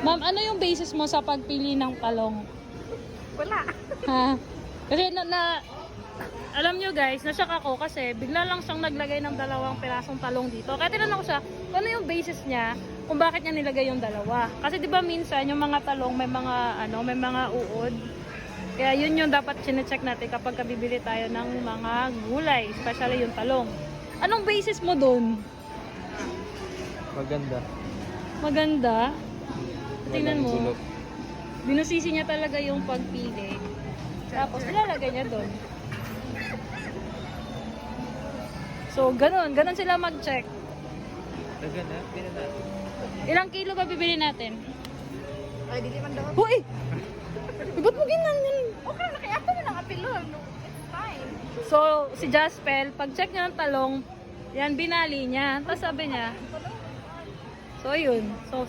Ma'am, ano yung basis mo sa pagpili ng talong? Wala. Ha? Kasi alam nyo guys, na-shock ako kasi bigla lang siyang naglagay ng 2 pirasong talong dito. Kaya tinanong ko siya, ano yung basis niya kung bakit niya nilagay yung 2. Kasi 'di ba minsan yung mga talong may mga uod. Kaya yun yung dapat chine-check natin kapag bibili tayo ng mga gulay, especially yung talong. Anong basis mo doon? Maganda. Maganda. Tingnan mo. Walang bulok. Binusisi niya talaga yung pagpili. Tapos nilalagay niya doon. So, ganun sila mag-check. Maganda, pinata. Ilang kilo ba bibili natin? Ay, di man daw. Uy! Ba't mo ginanyan? Okay, nakiato na lang apilon. It's fine. So, si Jaspel, pag-check niya ng talong, yan, binali niya. Tapos sabi niya, so yun. So,